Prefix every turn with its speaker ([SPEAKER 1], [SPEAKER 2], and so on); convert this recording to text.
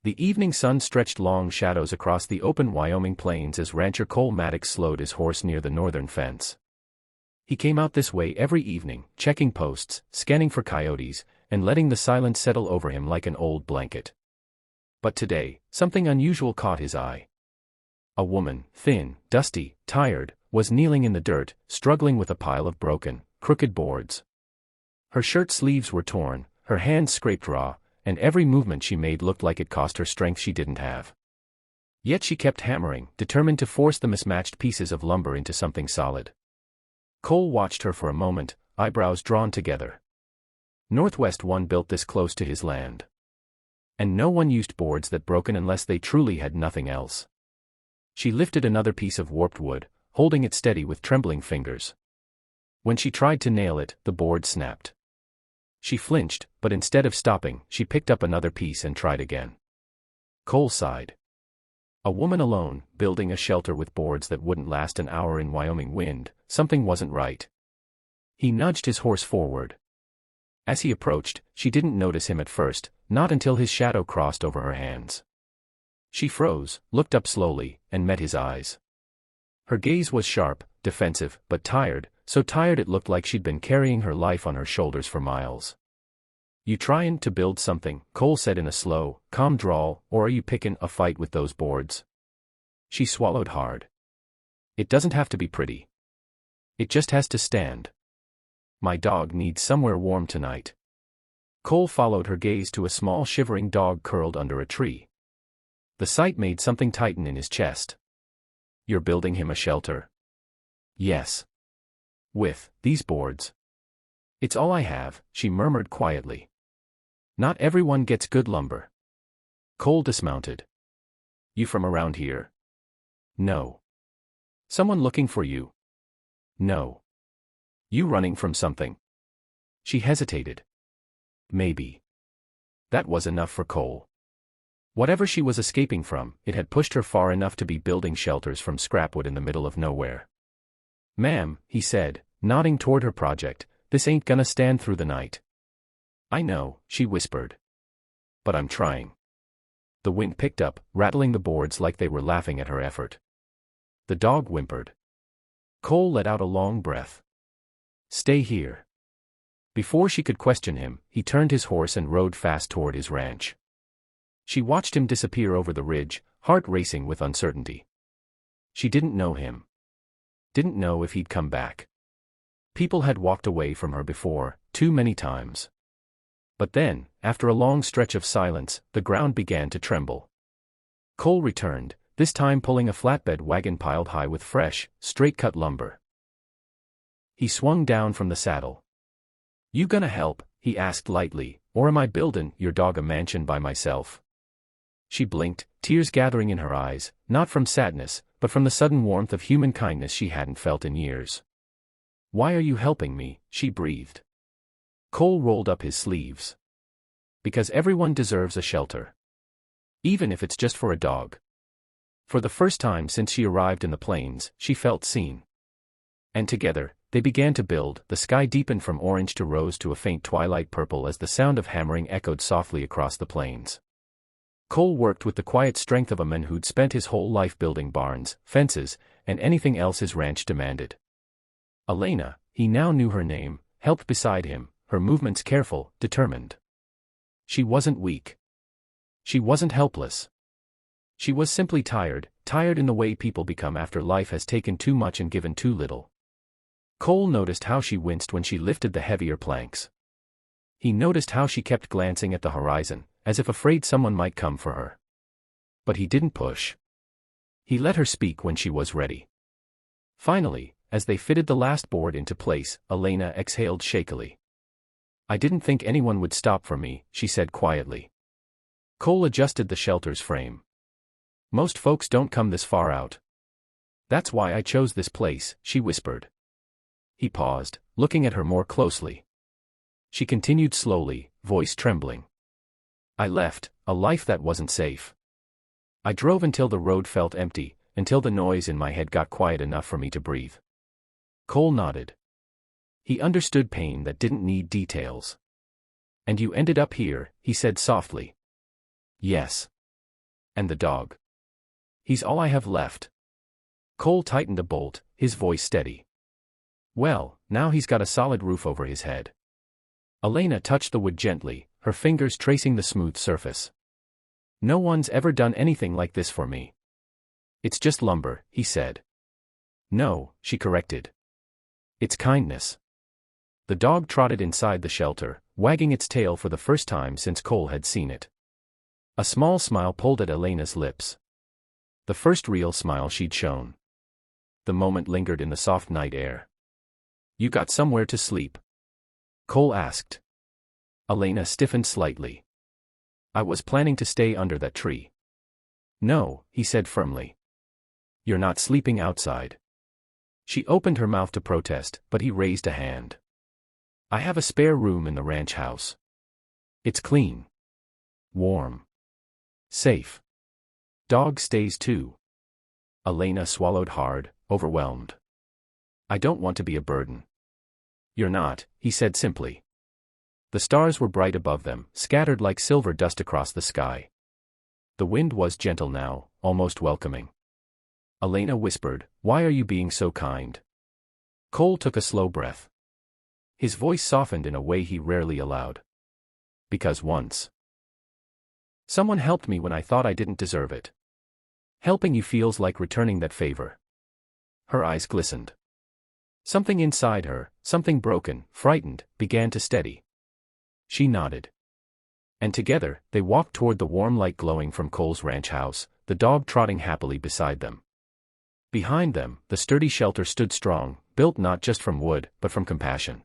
[SPEAKER 1] The evening sun stretched long shadows across the open Wyoming plains as rancher Cole Maddox slowed his horse near the northern fence. He came out this way every evening, checking posts, scanning for coyotes, and letting the silence settle over him like an old blanket. But today, something unusual caught his eye. A woman, thin, dusty, tired, was kneeling in the dirt, struggling with a pile of broken, crooked boards. Her shirt sleeves were torn, her hands scraped raw, and every movement she made looked like it cost her strength she didn't have. Yet she kept hammering, determined to force the mismatched pieces of lumber into something solid. Cole watched her for a moment, eyebrows drawn together. Northwest One built this close to his land. And no one used boards that broken unless they truly had nothing else. She lifted another piece of warped wood, holding it steady with trembling fingers. When she tried to nail it, the board snapped. She flinched, but instead of stopping, she picked up another piece and tried again. Cole sighed. A woman alone, building a shelter with boards that wouldn't last an hour in Wyoming wind, something wasn't right. He nudged his horse forward. As he approached, she didn't notice him at first, not until his shadow crossed over her hands. She froze, looked up slowly, and met his eyes. Her gaze was sharp, defensive, but tired, so tired it looked like she'd been carrying her life on her shoulders for miles. "You tryin' to build something?" Cole said in a slow, calm drawl, "or are you pickin' a fight with those boards?" She swallowed hard. "It doesn't have to be pretty. It just has to stand. My dog needs somewhere warm tonight." Cole followed her gaze to a small shivering dog curled under a tree. The sight made something tighten in his chest. "You're building him a shelter?" "Yes. With these boards. It's all I have," she murmured quietly. "Not everyone gets good lumber." Cole dismounted. "You from around here?" "No." "Someone looking for you?" "No." "You running from something?" She hesitated. Maybe. That was enough for Cole. Whatever she was escaping from, it had pushed her far enough to be building shelters from scrapwood in the middle of nowhere. "Ma'am," he said, nodding toward her project, "this ain't gonna stand through the night." "I know," she whispered. "But I'm trying." The wind picked up, rattling the boards like they were laughing at her effort. The dog whimpered. Cole let out a long breath. "Stay here." Before she could question him, he turned his horse and rode fast toward his ranch. She watched him disappear over the ridge, heart racing with uncertainty. She didn't know him. Didn't know if he'd come back. People had walked away from her before, too many times. But then, after a long stretch of silence, the ground began to tremble. Cole returned, this time pulling a flatbed wagon piled high with fresh, straight-cut lumber. He swung down from the saddle. "You gonna help?" he asked lightly, "or am I buildin' your dog a mansion by myself?" She blinked, tears gathering in her eyes, not from sadness, but from the sudden warmth of human kindness she hadn't felt in years. "Why are you helping me?" she breathed. Cole rolled up his sleeves. "Because everyone deserves a shelter. Even if it's just for a dog." For the first time since she arrived in the plains, she felt seen. And together, they began to build. The sky deepened from orange to rose to a faint twilight purple as the sound of hammering echoed softly across the plains. Cole worked with the quiet strength of a man who'd spent his whole life building barns, fences, and anything else his ranch demanded. Elena, he now knew her name, helped beside him, her movements careful, determined. She wasn't weak. She wasn't helpless. She was simply tired, tired in the way people become after life has taken too much and given too little. Cole noticed how she winced when she lifted the heavier planks. He noticed how she kept glancing at the horizon, as if afraid someone might come for her. But he didn't push. He let her speak when she was ready. Finally, as they fitted the last board into place, Elena exhaled shakily. "I didn't think anyone would stop for me," she said quietly. Cole adjusted the shelter's frame. "Most folks don't come this far out. That's why I chose this place," she whispered. He paused, looking at her more closely. She continued slowly, voice trembling. "I left a life that wasn't safe. I drove until the road felt empty, until the noise in my head got quiet enough for me to breathe." Cole nodded. He understood pain that didn't need details. "And you ended up here," he said softly. "Yes. And the dog? He's all I have left. Cole tightened a bolt, his voice steady. Well, now he's got a solid roof over his head. Elena touched the wood gently, her fingers tracing the smooth surface. No one's ever done anything like this for me. It's just lumber, he said. No, she corrected. It's kindness. The dog trotted inside the shelter, wagging its tail for the first time since Cole had seen it. A small smile pulled at Elena's lips. The first real smile she'd shown. The moment lingered in the soft night air. You got somewhere to sleep? Cole asked. Elena stiffened slightly. I was planning to stay under that tree. No, he said firmly. You're not sleeping outside. She opened her mouth to protest, but he raised a hand. I have a spare room in the ranch house. It's clean. Warm. Safe. Dog stays too. Elena swallowed hard, overwhelmed. I don't want to be a burden. You're not, he said simply. The stars were bright above them, scattered like silver dust across the sky. The wind was gentle now, almost welcoming. Elena whispered, Why are you being so kind? Cole took a slow breath. His voice softened in a way he rarely allowed. Because once. Someone helped me when I thought I didn't deserve it. Helping you feels like returning that favor. Her eyes glistened. Something inside her, something broken, frightened, began to steady. She nodded. And together, they walked toward the warm light glowing from Cole's ranch house, the dog trotting happily beside them. Behind them, the sturdy shelter stood strong, built not just from wood, but from compassion.